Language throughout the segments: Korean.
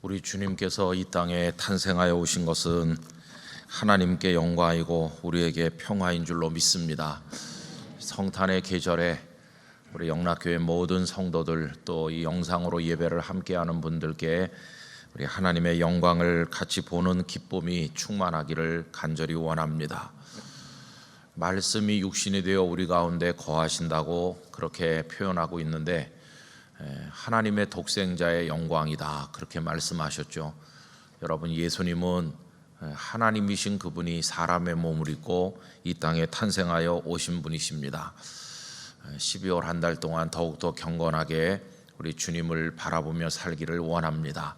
우리 주님께서 이 땅에 탄생하여 오신 것은 하나님께 영광이고 우리에게 평화인 줄로 믿습니다. 성탄의 계절에 우리 영락교회 모든 성도들 또 이 영상으로 예배를 함께하는 분들께 우리 하나님의 영광을 같이 보는 기쁨이 충만하기를 간절히 원합니다. 말씀이 육신이 되어 우리 가운데 거하신다고 그렇게 표현하고 있는데 하나님의 독생자의 영광이다 그렇게 말씀하셨죠. 여러분, 예수님은 하나님이신 그분이 사람의 몸을 입고 이 땅에 탄생하여 오신 분이십니다. 12월 한 달 동안 더욱더 경건하게 우리 주님을 바라보며 살기를 원합니다.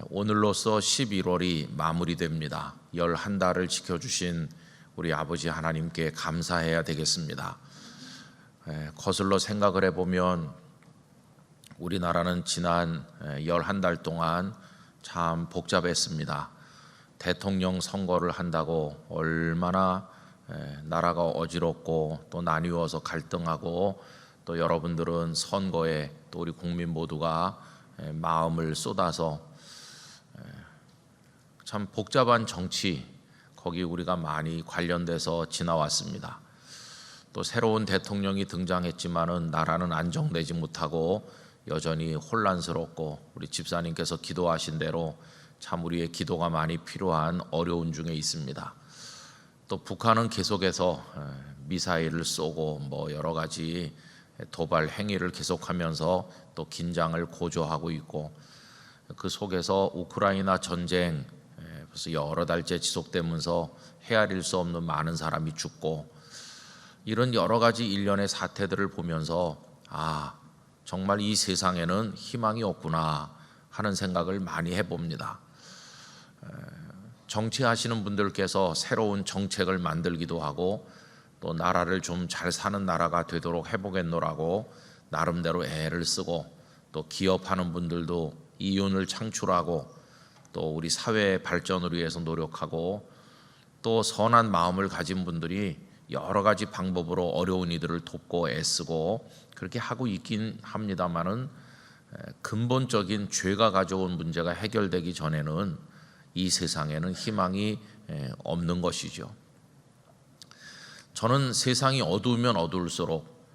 오늘로써 11월이 마무리됩니다. 11달을 지켜주신 우리 아버지 하나님께 감사해야 되겠습니다. 거슬러 생각을 해보면 우리나라는 지난 11달 동안 참 복잡했습니다. 대통령 선거를 한다고 얼마나 나라가 어지럽고 또 나뉘어서 갈등하고 또 여러분들은 선거에 또 우리 국민 모두가 마음을 쏟아서 참 복잡한 정치 거기 우리가 많이 관련돼서 지나왔습니다. 또 새로운 대통령이 등장했지만은 나라는 안정되지 못하고 여전히 혼란스럽고 우리 집사님께서 기도하신 대로 참 우리의 기도가 많이 필요한 어려운 중에 있습니다. 또 북한은 계속해서 미사일을 쏘고 뭐 여러 가지 도발 행위를 계속하면서 또 긴장을 고조하고 있고 그 속에서 우크라이나 전쟁 벌써 여러 달째 지속되면서 헤아릴 수 없는 많은 사람이 죽고 이런 여러 가지 일련의 사태들을 보면서 정말 이 세상에는 희망이 없구나 하는 생각을 많이 해봅니다. 정치하시는 분들께서 새로운 정책을 만들기도 하고 또 나라를 좀 잘 사는 나라가 되도록 해보겠노라고 나름대로 애를 쓰고 또 기업하는 분들도 이윤을 창출하고 또 우리 사회의 발전을 위해서 노력하고 또 선한 마음을 가진 분들이 여러 가지 방법으로 어려운 이들을 돕고 애쓰고 그렇게 하고 있긴 합니다만은 근본적인 죄가 가져온 문제가 해결되기 전에는 이 세상에는 희망이 없는 것이죠. 저는 세상이 어두우면 어두울수록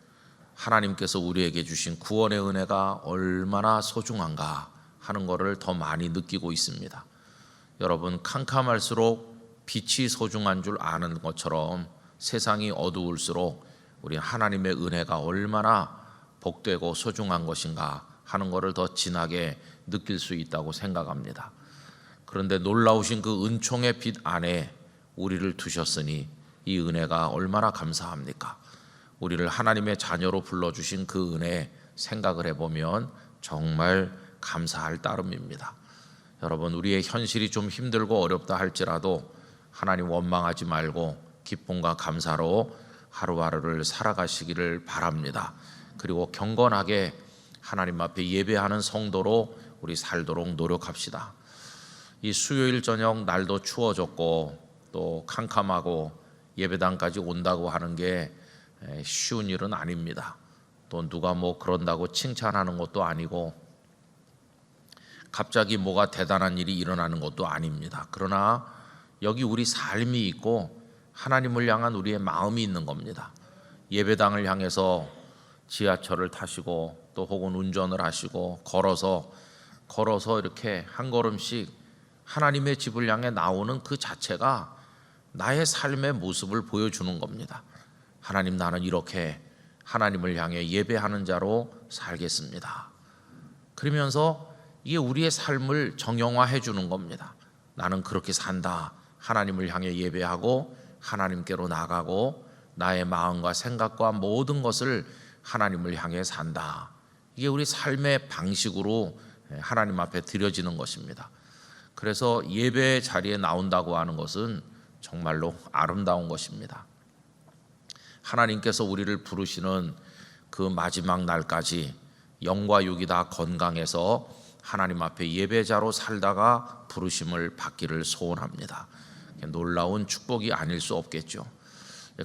하나님께서 우리에게 주신 구원의 은혜가 얼마나 소중한가 하는 것을 더 많이 느끼고 있습니다. 여러분, 캄캄할수록 빛이 소중한 줄 아는 것처럼 세상이 어두울수록 우리 하나님의 은혜가 얼마나 복되고 소중한 것인가 하는 것을 더 진하게 느낄 수 있다고 생각합니다. 그런데 놀라우신 그 은총의 빛 안에 우리를 두셨으니 이 은혜가 얼마나 감사합니까? 우리를 하나님의 자녀로 불러주신 그 은혜 생각을 해보면 정말 감사할 따름입니다. 여러분, 우리의 현실이 좀 힘들고 어렵다 할지라도 하나님 원망하지 말고 기쁨과 감사로 하루하루를 살아가시기를 바랍니다. 그리고 경건하게 하나님 앞에 예배하는 성도로 우리 살도록 노력합시다. 이 수요일 저녁 날도 추워졌고 또 캄캄하고 예배당까지 온다고 하는 게 쉬운 일은 아닙니다. 또 누가 뭐 그런다고 칭찬하는 것도 아니고 갑자기 뭐가 대단한 일이 일어나는 것도 아닙니다. 그러나 여기 우리 삶이 있고 하나님을 향한 우리의 마음이 있는 겁니다. 예배당을 향해서 지하철을 타시고 또 혹은 운전을 하시고 걸어서 이렇게 한 걸음씩 하나님의 집을 향해 나오는 그 자체가 나의 삶의 모습을 보여주는 겁니다. 하나님, 나는 이렇게 하나님을 향해 예배하는 자로 살겠습니다. 그러면서 이게 우리의 삶을 정형화해 주는 겁니다. 나는 그렇게 산다. 하나님을 향해 예배하고 하나님께로 나가고 나의 마음과 생각과 모든 것을 하나님을 향해 산다. 이게 우리 삶의 방식으로 하나님 앞에 드려지는 것입니다. 그래서 예배 자리에 나온다고 하는 것은 정말로 아름다운 것입니다. 하나님께서 우리를 부르시는 그 마지막 날까지 영과 육이 다 건강해서 하나님 앞에 예배자로 살다가 부르심을 받기를 소원합니다. 놀라운 축복이 아닐 수 없겠죠.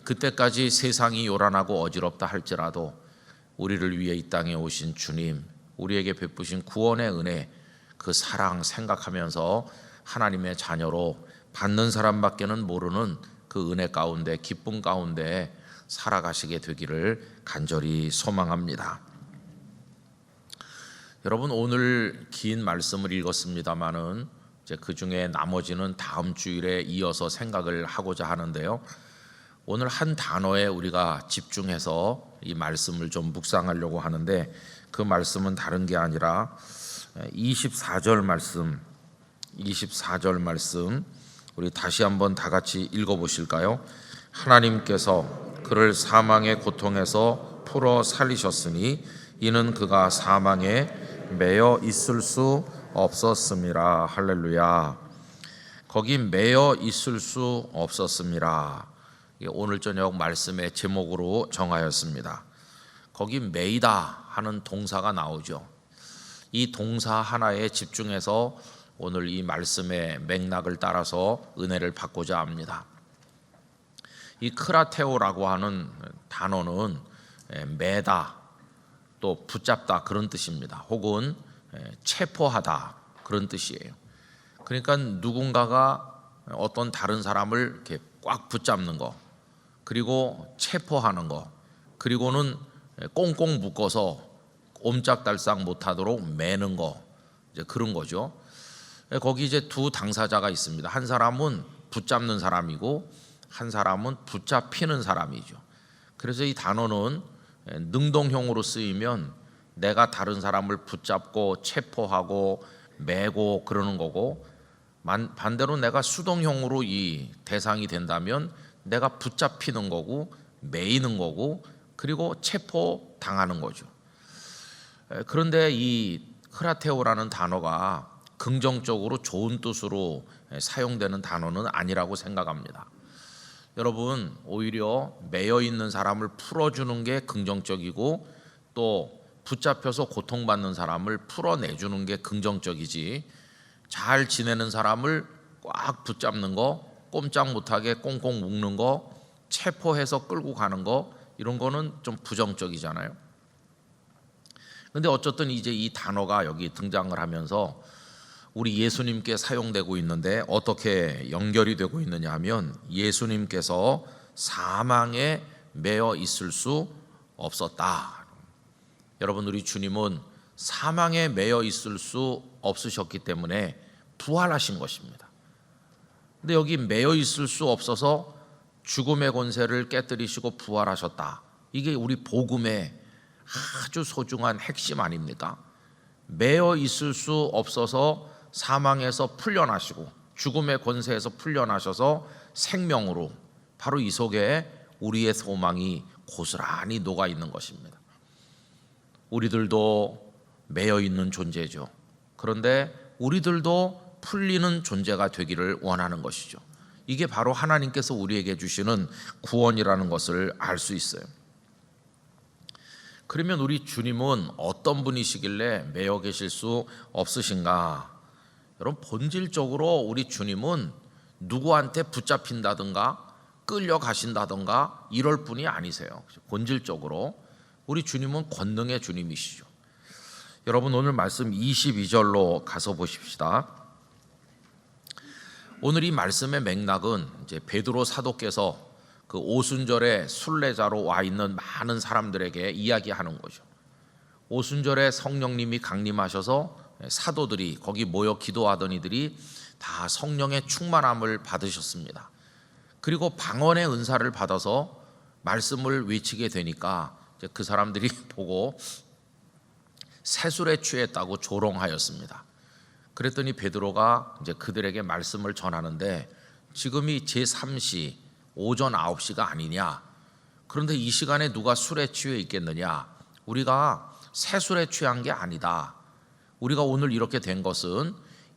그때까지 세상이 요란하고 어지럽다 할지라도 우리를 위해 이 땅에 오신 주님, 우리에게 베푸신 구원의 은혜, 그 사랑 생각하면서 하나님의 자녀로 받는 사람밖에는 모르는 그 은혜 가운데, 기쁨 가운데 살아가시게 되기를 간절히 소망합니다. 여러분, 오늘 긴 말씀을 읽었습니다마는 이제 그 중에 나머지는 다음 주일에 이어서 생각을 하고자 하는데요. 오늘 한 단어에 우리가 집중해서 이 말씀을 좀 묵상하려고 하는데, 그 말씀은 다른 게 아니라 24절 말씀 우리 다시 한번 다 같이 읽어보실까요? 하나님께서 그를 사망의 고통에서 풀어 살리셨으니 이는 그가 사망에 매여 있을 수 없었음이라. 할렐루야. 거기 매여 있을 수 없었음이라, 오늘 저녁 말씀의 제목으로 정하였습니다. 거기 매이다 하는 동사가 나오죠. 이 동사 하나에 집중해서 오늘 이 말씀의 맥락을 따라서 은혜를 받고자 합니다. 이 크라테오라고 하는 단어는 매다, 또 붙잡다 그런 뜻입니다. 혹은 체포하다 그런 뜻이에요. 그러니까 누군가가 어떤 다른 사람을 이렇게 꽉 붙잡는 거, 그리고 체포하는 거, 그리고는 꽁꽁 묶어서 옴짝달싹 못하도록 매는 거, 이제 그런 거죠. 거기 이제 두 당사자가 있습니다. 한 사람은 붙잡는 사람이고 한 사람은 붙잡히는 사람이죠. 그래서 이 단어는 능동형으로 쓰이면 내가 다른 사람을 붙잡고 체포하고 매고 그러는 거고, 반대로 내가 수동형으로 이 대상이 된다면 내가 붙잡히는 거고 매이는 거고 그리고 체포당하는 거죠. 그런데 이 크라테오라는 단어가 긍정적으로 좋은 뜻으로 사용되는 단어는 아니라고 생각합니다. 여러분, 오히려 매여 있는 사람을 풀어주는 게 긍정적이고 또 붙잡혀서 고통받는 사람을 풀어내주는 게 긍정적이지, 잘 지내는 사람을 꽉 붙잡는 거, 꼼짝 못하게 꽁꽁 묶는 거, 체포해서 끌고 가는 거, 이런 거는 좀 부정적이잖아요. 근데 어쨌든 이제 이 단어가 여기 등장을 하면서 우리 예수님께 사용되고 있는데 어떻게 연결이 되고 있느냐 하면, 예수님께서 사망에 매여 있을 수 없었다. 여러분, 우리 주님은 사망에 매여 있을 수 없으셨기 때문에 부활하신 것입니다. 근데 여기 매여 있을 수 없어서 죽음의 권세를 깨뜨리시고 부활하셨다. 이게 우리 복음의 아주 소중한 핵심 아닙니까? 매여 있을 수 없어서 사망에서 풀려나시고 죽음의 권세에서 풀려나셔서 생명으로, 바로 이 속에 우리의 소망이 고스란히 녹아 있는 것입니다. 우리들도 매여 있는 존재죠. 그런데 우리들도 풀리는 존재가 되기를 원하는 것이죠. 이게 바로 하나님께서 우리에게 주시는 구원이라는 것을 알 수 있어요. 그러면 우리 주님은 어떤 분이시길래 매여 계실 수 없으신가? 여러분, 본질적으로 우리 주님은 누구한테 붙잡힌다든가 끌려가신다든가 이럴 분이 아니세요. 본질적으로 우리 주님은 권능의 주님이시죠. 여러분, 오늘 말씀 22절로 가서 보십시다. 오늘 이 말씀의 맥락은 이제 베드로 사도께서 그 오순절에 순례자로 와 있는 많은 사람들에게 이야기하는 거죠. 오순절에 성령님이 강림하셔서 사도들이 거기 모여 기도하던 이들이 다 성령의 충만함을 받으셨습니다. 그리고 방언의 은사를 받아서 말씀을 외치게 되니까 이제 그 사람들이 보고 세술에 취했다고 조롱하였습니다. 그랬더니 베드로가 이제 그들에게 말씀을 전하는데, 지금이 제3시 오전 9시가 아니냐, 그런데 이 시간에 누가 술에 취해 있겠느냐, 우리가 세술에 취한 게 아니다. 우리가 오늘 이렇게 된 것은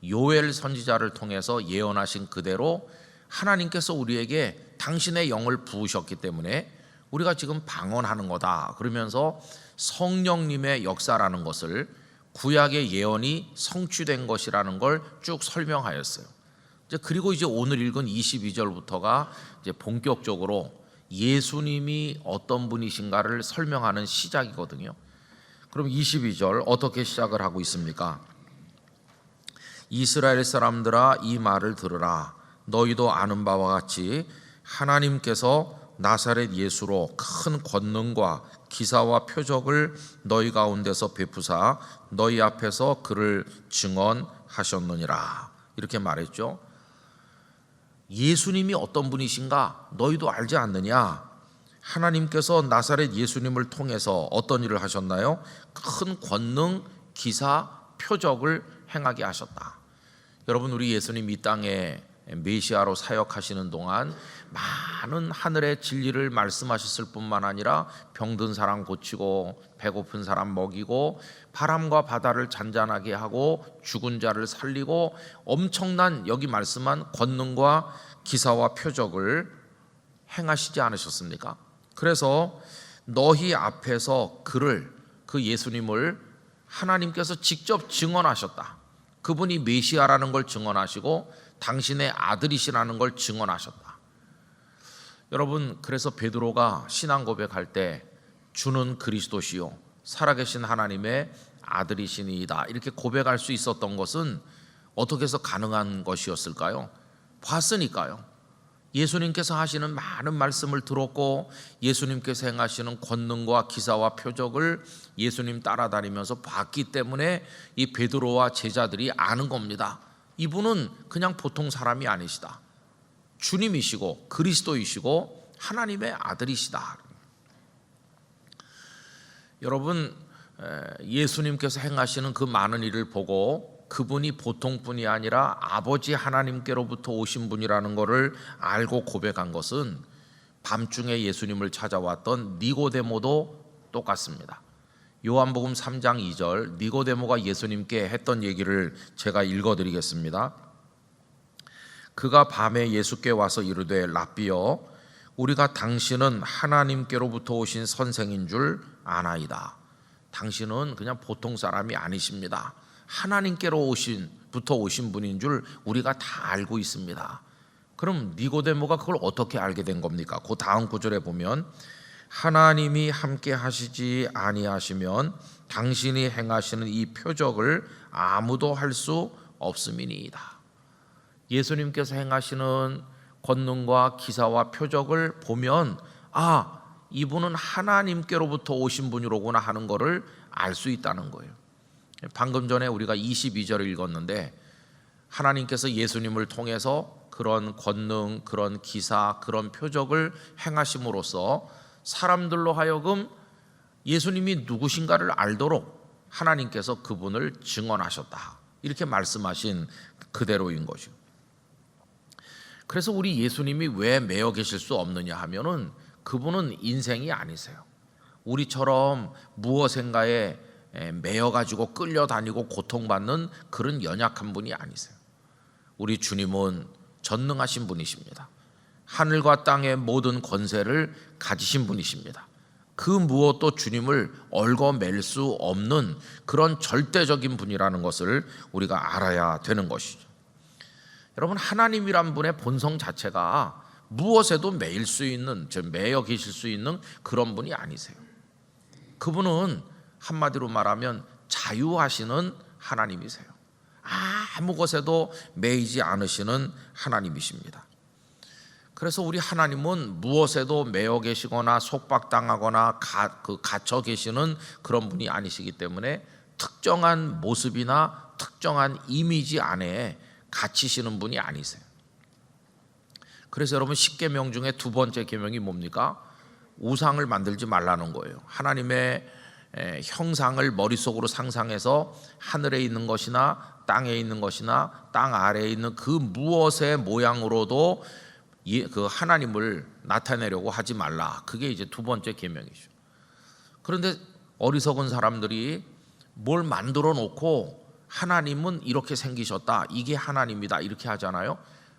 요엘 선지자를 통해서 예언하신 그대로 하나님께서 우리에게 당신의 영을 부으셨기 때문에 우리가 지금 방언하는 거다. 그러면서 성령님의 역사라는 것을, 구약의 예언이 성취된 것이라는 걸 쭉 설명하였어요. 그리고 이제 오늘 읽은 22절부터가 이제 본격적으로 예수님이 어떤 분이신가를 설명하는 시작이거든요. 그럼 22절 어떻게 시작을 하고 있습니까? 이스라엘 사람들아 이 말을 들으라. 너희도 아는 바와 같이 하나님께서 나사렛 예수로 큰 권능과 기사와 표적을 너희 가운데서 베푸사 너희 앞에서 그를 증언하셨느니라. 이렇게 말했죠. 예수님이 어떤 분이신가 너희도 알지 않느냐? 하나님께서 나사렛 예수님을 통해서 어떤 일을 하셨나요? 큰 권능, 기사, 표적을 행하게 하셨다. 여러분, 우리 예수님 이 땅에 메시아로 사역하시는 동안 많은 하늘의 진리를 말씀하셨을 뿐만 아니라 병든 사람 고치고 배고픈 사람 먹이고 바람과 바다를 잔잔하게 하고 죽은 자를 살리고 엄청난 여기 말씀한 권능과 기사와 표적을 행하시지 않으셨습니까? 그래서 너희 앞에서 그 예수님을 하나님께서 직접 증언하셨다. 그분이 메시아라는 걸 증언하시고 당신의 아들이시라는 걸 증언하셨다. 여러분, 그래서 베드로가 신앙 고백할 때 주는 그리스도시요 살아계신 하나님의 아들이시니이다 이렇게 고백할 수 있었던 것은 어떻게 해서 가능한 것이었을까요? 봤으니까요. 예수님께서 하시는 많은 말씀을 들었고 예수님께서 행하시는 권능과 기사와 표적을 예수님 따라다니면서 봤기 때문에 이 베드로와 제자들이 아는 겁니다. 이분은 그냥 보통 사람이 아니시다. 주님이시고 그리스도이시고 하나님의 아들이시다. 여러분, 예수님께서 행하시는 그 많은 일을 보고 그분이 보통뿐이 아니라 아버지 하나님께로부터 오신 분이라는 것을 알고 고백한 것은 밤중에 예수님을 찾아왔던 니고데모도 똑같습니다. 요한복음 3장 2절 니고데모가 예수님께 했던 얘기를 제가 읽어드리겠습니다. 그가 밤에 예수께 와서 이르되 랍비여 우리가 당신은 하나님께로부터 오신 선생인 줄 아나이다. 당신은 그냥 보통 사람이 아니십니다. 하나님께로 오신 분인 줄 우리가 다 알고 있습니다. 그럼 니고데모가 그걸 어떻게 알게 된 겁니까? 그 다음 구절에 보면 하나님이 함께 하시지 아니하시면 당신이 행하시는 이 표적을 아무도 할 수 없음이니이다. 예수님께서 행하시는 권능과 기사와 표적을 보면 이분은 하나님께로부터 오신 분이로구나 하는 것을 알 수 있다는 거예요. 방금 전에 우리가 22절을 읽었는데 하나님께서 예수님을 통해서 그런 권능, 그런 기사, 그런 표적을 행하심으로써 사람들로 하여금 예수님이 누구신가를 알도록 하나님께서 그분을 증언하셨다. 이렇게 말씀하신 그대로인 것이죠. 그래서 우리 예수님이 왜 매여 계실 수 없느냐 하면은 그분은 인생이 아니세요. 우리처럼 무엇인가에 매여가지고 끌려다니고 고통받는 그런 연약한 분이 아니세요. 우리 주님은 전능하신 분이십니다. 하늘과 땅의 모든 권세를 가지신 분이십니다. 그 무엇도 주님을 얽어맬 수 없는 그런 절대적인 분이라는 것을 우리가 알아야 되는 것이죠. 여러분, 하나님이란 분의 본성 자체가 무엇에도 매일 수 있는, 매여 계실 수 있는 그런 분이 아니세요. 그분은 한마디로 말하면 자유하시는 하나님이세요. 아무 것에도 매이지 않으시는 하나님이십니다. 그래서 우리 하나님은 무엇에도 매여 계시거나 속박당하거나 갇혀 계시는 그런 분이 아니시기 때문에 특정한 모습이나 특정한 이미지 안에 갇히시는 분이 아니세요. 그래서 여러분 10계명 중에 두 번째 계명이 뭡니까? 우상을 만들지 말라는 거예요. 하나님의 형상을 머릿속으로 상상해서 하늘에 있는 것이나 땅에 있는 것이나 땅 아래에 있는 그 무엇의 모양으로도 그 하나님을 나타내려고 하지 말라. 그게 이제 두 번째 계명이죠. 그런데 어리석은 사람들이 뭘 만들어 놓고 하나님은 이렇게 생기셨다, 이게 하나님이다 이렇게 하잖아요.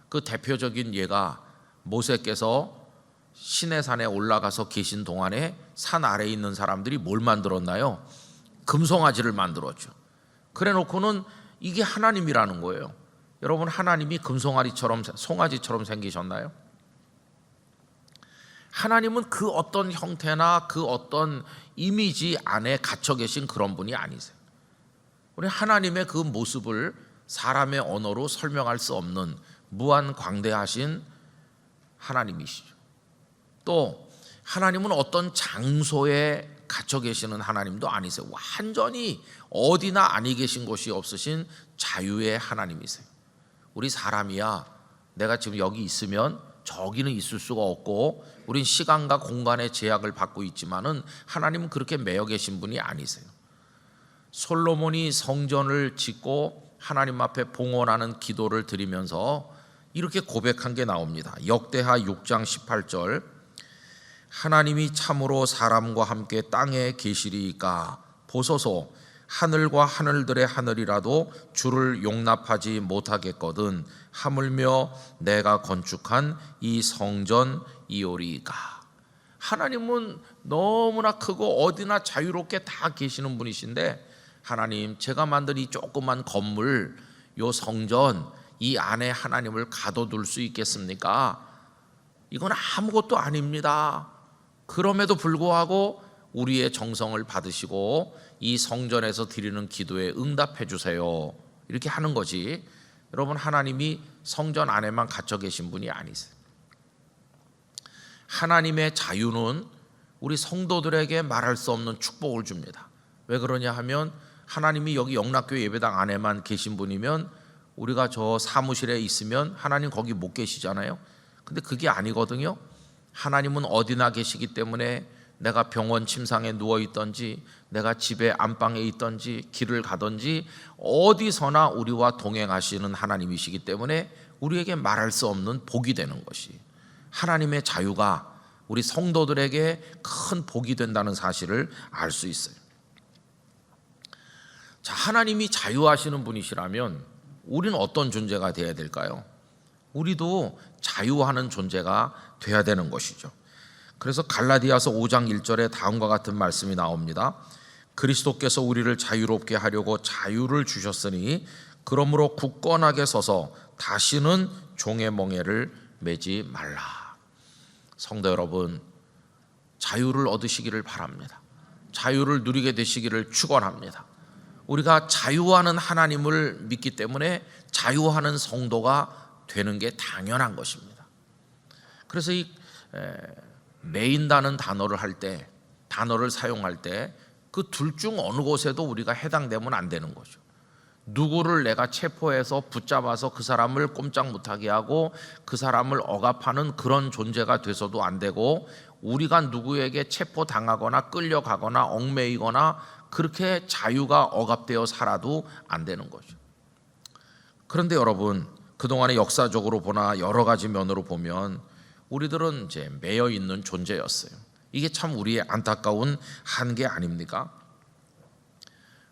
그 대표적인 예가 모세께서 시내산에 올라가서 계신 동안에 산 아래에 있는 사람들이 뭘 만들었나요? 금송아지를 만들었죠. 그래 놓고는 이게 하나님이라는 거예요. 여러분, 하나님이 송아지처럼 생기셨나요? 하나님은 그 어떤 형태나 그 어떤 이미지 안에 갇혀 계신 그런 분이 아니세요. 우리 하나님의 그 모습을 사람의 언어로 설명할 수 없는 무한 광대하신 하나님이시죠. 또 하나님은 어떤 장소에 갇혀 계시는 하나님도 아니세요. 완전히 어디나 아니 계신 곳이 없으신 자유의 하나님이세요. 우리 사람이야 내가 지금 여기 있으면 저기는 있을 수가 없고 우린 시간과 공간의 제약을 받고 있지만은 하나님은 그렇게 매여 계신 분이 아니세요. 솔로몬이 성전을 짓고 하나님 앞에 봉헌하는 기도를 드리면서 이렇게 고백한 게 나옵니다. 역대하 6장 18절 하나님이 참으로 사람과 함께 땅에 계시리이까 보소서 하늘과 하늘들의 하늘이라도 주를 용납하지 못하겠거든 하물며 내가 건축한 이 성전이오리이까. 하나님은 너무나 크고 어디나 자유롭게 다 계시는 분이신데 하나님 제가 만든 이 조그만 건물 요 성전 이 안에 하나님을 가둬둘 수 있겠습니까? 이건 아무것도 아닙니다. 그럼에도 불구하고 우리의 정성을 받으시고 이 성전에서 드리는 기도에 응답해 주세요. 이렇게 하는 거지. 여러분 하나님이 성전 안에만 갇혀 계신 분이 아니세요. 하나님의 자유는 우리 성도들에게 말할 수 없는 축복을 줍니다. 왜 그러냐 하면 하나님이 여기 영락교회 예배당 안에만 계신 분이면 우리가 저 사무실에 있으면 하나님 거기 못 계시잖아요. 근데 그게 아니거든요. 하나님은 어디나 계시기 때문에 내가 병원 침상에 누워 있든지 내가 집에 안방에 있든지 길을 가든지 어디서나 우리와 동행하시는 하나님이시기 때문에 우리에게 말할 수 없는 복이 되는 것이 하나님의 자유가 우리 성도들에게 큰 복이 된다는 사실을 알 수 있어요. 자, 하나님이 자유하시는 분이시라면 우리는 어떤 존재가 되어야 될까요? 우리도 자유하는 존재가 되어야 되는 것이죠. 그래서 갈라디아서 5장 1절에 다음과 같은 말씀이 나옵니다. 그리스도께서 우리를 자유롭게 하려고 자유를 주셨으니 그러므로 굳건하게 서서 다시는 종의 멍에를 매지 말라. 성도 여러분, 자유를 얻으시기를 바랍니다. 자유를 누리게 되시기를 축원합니다. 우리가 자유하는 하나님을 믿기 때문에 자유하는 성도가 되는 게 당연한 것입니다. 그래서 이 매인다는 단어를 할 때, 단어를 사용할 때 그 둘 중 어느 곳에도 우리가 해당되면 안 되는 거죠. 누구를 내가 체포해서 붙잡아서 그 사람을 꼼짝 못하게 하고 그 사람을 억압하는 그런 존재가 돼서도 안 되고 우리가 누구에게 체포당하거나 끌려가거나 얽매이거나 그렇게 자유가 억압되어 살아도 안 되는 거죠. 그런데 여러분 그동안의 역사적으로 보나 여러 가지 면으로 보면 우리들은 이제 매여 있는 존재였어요. 이게 참 우리의 안타까운 한계 아닙니까?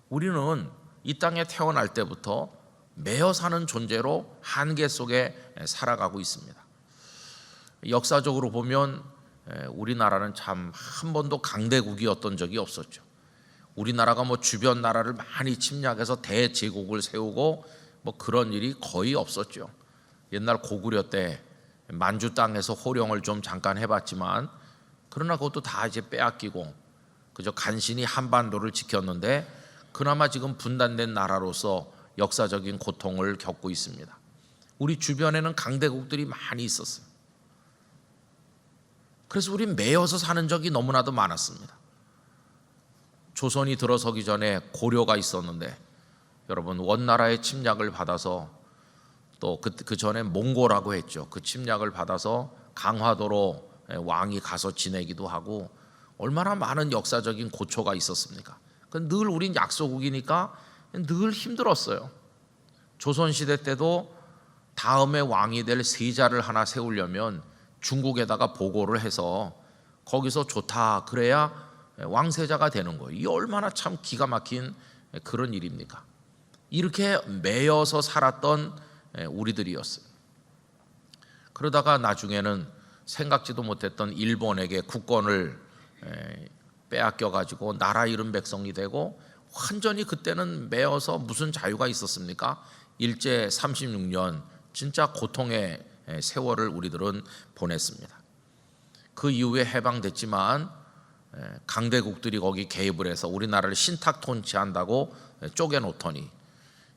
우리는 이 땅에 태어날 때부터 매여 사는 존재로 한계 속에 살아가고 있습니다. 역사적으로 보면 우리나라는 참 한 번도 강대국이었던 적이 없었죠. 우리나라가 뭐 주변 나라를 많이 침략해서 대제국을 세우고 뭐 그런 일이 거의 없었죠. 옛날 고구려 때 만주 땅에서 호령을 좀 잠깐 해봤지만 그러나 그것도 다 이제 빼앗기고 그저 간신히 한반도를 지켰는데 그나마 지금 분단된 나라로서 역사적인 고통을 겪고 있습니다. 우리 주변에는 강대국들이 많이 있었어요. 그래서 우리 매여서 사는 적이 너무나도 많았습니다. 조선이 들어서기 전에 고려가 있었는데 여러분 원나라의 침략을 받아서 또 그 전에 몽고라고 했죠. 그 침략을 받아서 강화도로 왕이 가서 지내기도 하고 얼마나 많은 역사적인 고초가 있었습니까? 늘 우린 약소국이니까 늘 힘들었어요. 조선시대 때도 다음에 왕이 될 세자를 하나 세우려면 중국에다가 보고를 해서 거기서 좋다 그래야 왕세자가 되는 거예요. 이 얼마나 참 기가 막힌 그런 일입니까? 이렇게 매여서 살았던 우리들이었어요. 그러다가 나중에는 생각지도 못했던 일본에게 국권을 빼앗겨 가지고 나라 잃은 백성이 되고 완전히 그때는 매여서 무슨 자유가 있었습니까? 일제 36년 진짜 고통의 세월을 우리들은 보냈습니다. 그 이후에 해방됐지만 강대국들이 거기 개입을 해서 우리나라를 신탁 통치한다고 쪼개놓더니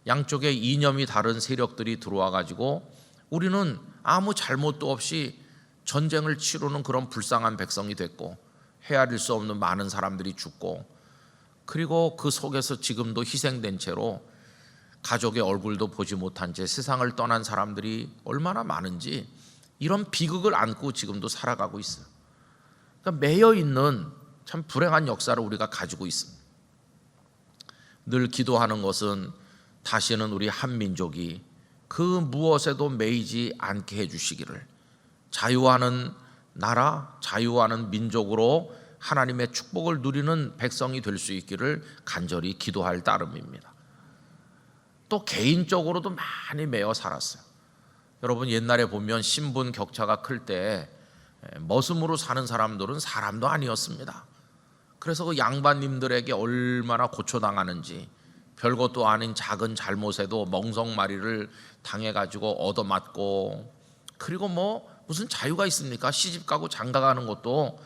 양쪽에 이념이 다른 세력들이 들어와 가지고 우리는 아무 잘못도 없이 전쟁을 치르는 그런 불쌍한 백성이 됐고 헤아릴 수 없는 많은 사람들이 죽고, 그리고 그 속에서 지금도 희생된 채로 가족의 얼굴도 보지 못한 채 세상을 떠난 사람들이 얼마나 많은지, 이런 비극을 안고 지금도 살아가고 있어요. 그러니까 매여 있는 참 불행한 역사를 우리가 가지고 있습니다. 늘 기도하는 것은 다시는 우리 한민족이 그 무엇에도 매이지 않게 해주시기를, 자유하는 나라, 자유하는 민족으로 하나님의 축복을 누리는 백성이 될 수 있기를 간절히 기도할 따름입니다. 또 개인적으로도 많이 매여 살았어요. 여러분, 옛날에 보면 신분 격차가 클 때 머슴으로 사는 사람들은 사람도 아니었습니다. 그래서 그 양반님들에게 얼마나 고초당하는지, 별것도 아닌 작은 잘못에도 멍석마리를 당해가지고 얻어맞고, 그리고 무슨 자유가 있습니까? 시집가고 장가가는 것도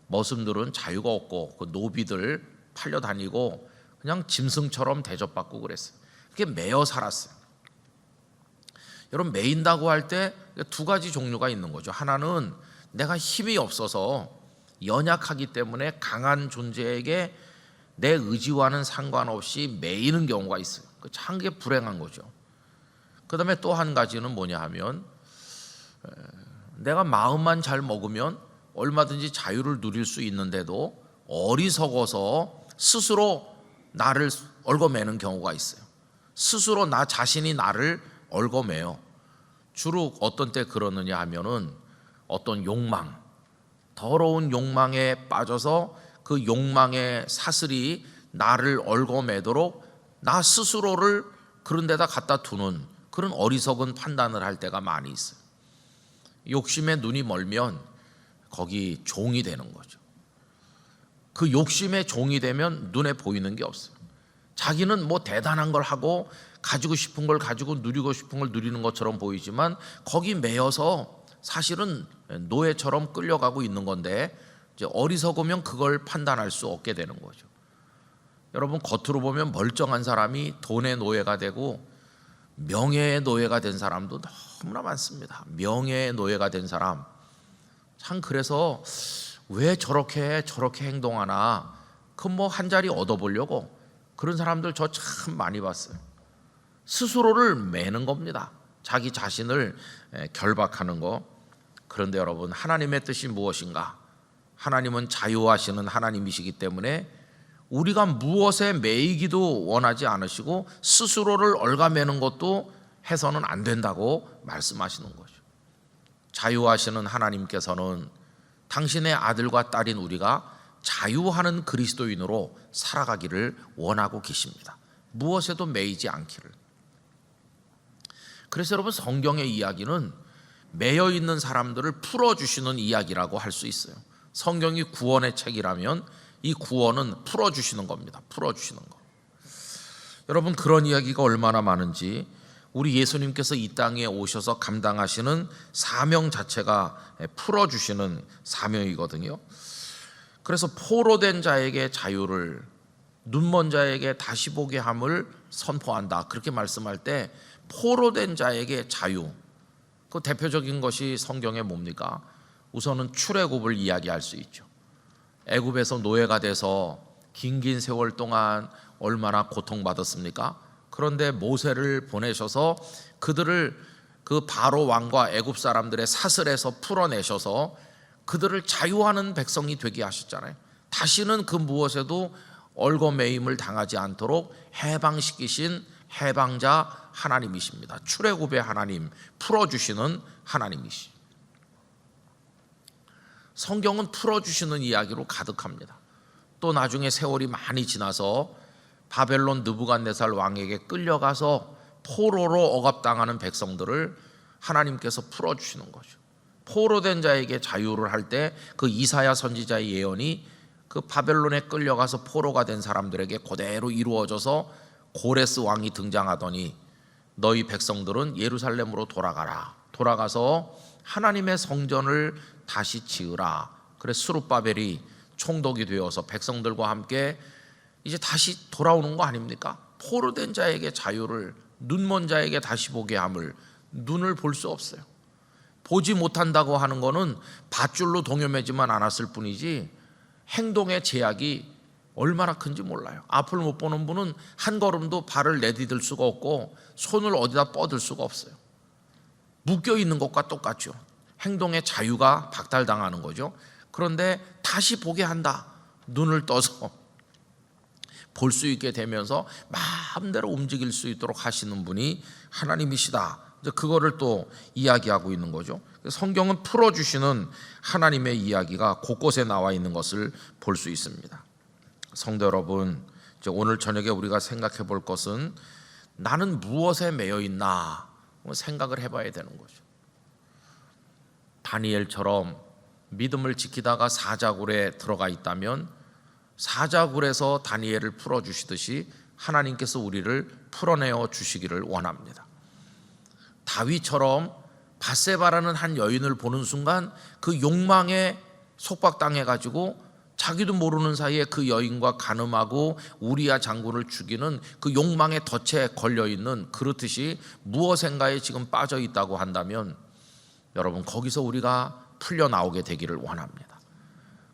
머슴들은 자유가 없고 그 노비들 팔려다니고 그냥 짐승처럼 대접받고 그랬어요. 그게 매여 살았어요. 여러분, 매인다고 할 때 두 가지 종류가 있는 거죠. 하나는 내가 힘이 없어서 연약하기 때문에 강한 존재에게 내 의지와는 상관없이 매이는 경우가 있어요. 참 그게 불행한 거죠. 그 다음에 또 한 가지는 뭐냐 하면, 내가 마음만 잘 먹으면 얼마든지 자유를 누릴 수 있는데도 어리석어서 스스로 나를 얽어매는 경우가 있어요. 스스로 나 자신이 나를 얽어매요. 주로 어떤 때 그러느냐 하면은 어떤 욕망, 더러운 욕망에 빠져서 그 욕망의 사슬이 나를 얽어매도록 나 스스로를 그런 데다 갖다 두는 그런 어리석은 판단을 할 때가 많이 있어요. 욕심에 눈이 멀면 거기 종이 되는 거죠. 그 욕심의 종이 되면 눈에 보이는 게 없어요. 자기는 대단한 걸 하고 가지고 싶은 걸 가지고 누리고 싶은 걸 누리는 것처럼 보이지만 거기 매여서 사실은 노예처럼 끌려가고 있는 건데, 이제 어리석으면 그걸 판단할 수 없게 되는 거죠. 여러분, 겉으로 보면 멀쩡한 사람이 돈의 노예가 되고 명예의 노예가 된 사람도 너무나 많습니다. 명예의 노예가 된 사람, 참 그래서 왜 저렇게 행동하나, 그 한 자리 얻어보려고 그런 사람들 저 참 많이 봤어요. 스스로를 매는 겁니다. 자기 자신을 결박하는 거. 그런데 여러분, 하나님의 뜻이 무엇인가? 하나님은 자유하시는 하나님이시기 때문에 우리가 무엇에 매이기도 원하지 않으시고 스스로를 얽어매는 것도 해서는 안 된다고 말씀하시는 거죠. 자유하시는 하나님께서는 당신의 아들과 딸인 우리가 자유하는 그리스도인으로 살아가기를 원하고 계십니다. 무엇에도 매이지 않기를. 그래서 여러분, 성경의 이야기는 매여 있는 사람들을 풀어주시는 이야기라고 할 수 있어요. 성경이 구원의 책이라면 이 구원은 풀어주시는 겁니다. 풀어주시는 거. 여러분, 그런 이야기가 얼마나 많은지, 우리 예수님께서 이 땅에 오셔서 감당하시는 사명 자체가 풀어주시는 사명이거든요. 그래서 포로된 자에게 자유를, 눈먼 자에게 다시 보게 함을 선포한다, 그렇게 말씀할 때 포로된 자에게 자유, 그 대표적인 것이 성경에 뭡니까? 우선은 출애굽을 이야기할 수 있죠. 애굽에서 노예가 돼서 긴 세월 동안 얼마나 고통받았습니까? 그런데 모세를 보내셔서 그들을 그 바로 왕과 애굽 사람들의 사슬에서 풀어내셔서 그들을 자유하는 백성이 되게 하셨잖아요. 다시는 그 무엇에도 얽어매임을 당하지 않도록 해방시키신 해방자 하나님이십니다. 출애굽의 하나님, 풀어주시는 하나님이시. 성경은 풀어주시는 이야기로 가득합니다. 또 나중에 세월이 많이 지나서 바벨론 느부갓네살 왕에게 끌려가서 포로로 억압당하는 백성들을 하나님께서 풀어주시는 거죠. 포로된 자에게 자유를 할 때 그 이사야 선지자의 예언이 그 바벨론에 끌려가서 포로가 된 사람들에게 그대로 이루어져서 고레스 왕이 등장하더니 너희 백성들은 예루살렘으로 돌아가서 하나님의 성전을 다시 지으라. 그래서 스룹바벨이 총독이 되어서 백성들과 함께 이제 다시 돌아오는 거 아닙니까? 포로된 자에게 자유를, 눈먼 자에게 다시 보게 함을 눈을 볼 수 없어요. 보지 못한다고 하는 거는 밧줄로 동여매지만 않았을 뿐이지 행동의 제약이 얼마나 큰지 몰라요. 앞을 못 보는 분은 한 걸음도 발을 내디딜 수가 없고 손을 어디다 뻗을 수가 없어요. 묶여 있는 것과 똑같죠. 행동의 자유가 박탈당하는 거죠. 그런데 다시 보게 한다. 눈을 떠서 볼 수 있게 되면서 마음대로 움직일 수 있도록 하시는 분이 하나님이시다. 그거를 또 이야기하고 있는 거죠. 성경은 풀어주시는 하나님의 이야기가 곳곳에 나와 있는 것을 볼 수 있습니다. 성도 여러분, 오늘 저녁에 우리가 생각해 볼 것은 나는 무엇에 매여 있나 생각을 해봐야 되는 거죠. 다니엘처럼 믿음을 지키다가 사자굴에 들어가 있다면 사자굴에서 다니엘을 풀어주시듯이 하나님께서 우리를 풀어내어 주시기를 원합니다. 다윗처럼 밧세바라는 한 여인을 보는 순간 그 욕망에 속박당해가지고 자기도 모르는 사이에 그 여인과 간음하고 우리야 장군을 죽이는 그 욕망의 덫에 걸려있는 그렇듯이 무엇인가에 지금 빠져있다고 한다면 여러분 거기서 우리가 풀려나오게 되기를 원합니다.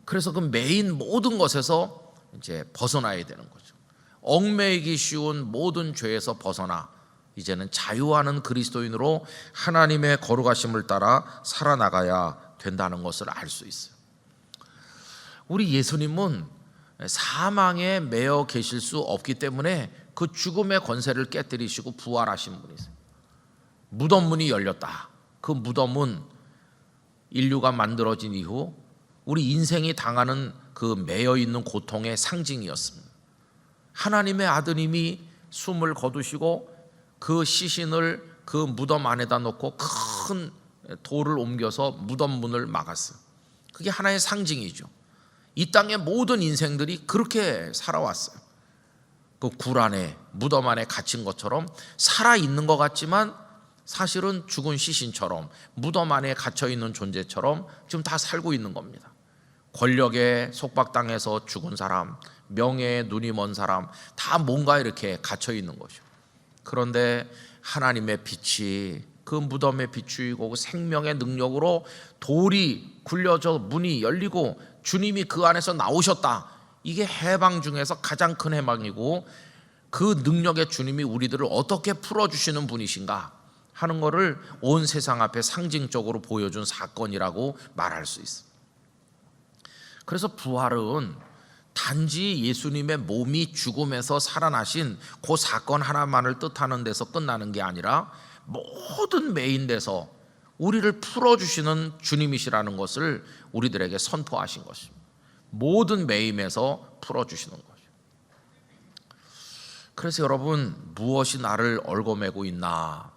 그래서 그 메인 모든 것에서 이제 벗어나야 되는 거죠. 얽매이기 쉬운 모든 죄에서 벗어나 이제는 자유하는 그리스도인으로 하나님의 거룩하심을 따라 살아나가야 된다는 것을 알 수 있어요. 우리 예수님은 사망에 매여 계실 수 없기 때문에 그 죽음의 권세를 깨뜨리시고 부활하신 분이세요. 무덤 문이 열렸다. 그 무덤은 인류가 만들어진 이후 우리 인생이 당하는 그 매여 있는 고통의 상징이었습니다. 하나님의 아드님이 숨을 거두시고 그 시신을 그 무덤 안에다 놓고 큰 돌을 옮겨서 무덤 문을 막았어요. 그게 하나의 상징이죠. 이 땅의 모든 인생들이 그렇게 살아왔어요. 그 굴 안에 무덤 안에 갇힌 것처럼 살아있는 것 같지만 사실은 죽은 시신처럼 무덤 안에 갇혀있는 존재처럼 지금 다 살고 있는 겁니다. 권력에 속박당해서 죽은 사람, 명예에 눈이 먼 사람 다 뭔가 이렇게 갇혀있는 거죠. 그런데 하나님의 빛이 그 무덤에 비추이고 그 생명의 능력으로 돌이 굴려져 문이 열리고 주님이 그 안에서 나오셨다. 이게 해방 중에서 가장 큰 해방이고 그 능력의 주님이 우리들을 어떻게 풀어주시는 분이신가 하는 것을 온 세상 앞에 상징적으로 보여준 사건이라고 말할 수 있습니다. 그래서 부활은 단지 예수님의 몸이 죽음에서 살아나신 그 사건 하나만을 뜻하는 데서 끝나는 게 아니라 모든 메인데서 우리를 풀어주시는 주님이시라는 것을 우리들에게 선포하신 것입니다. 모든 매임에서 풀어주시는 거죠. 그래서 여러분 무엇이 나를 얽어매고 있나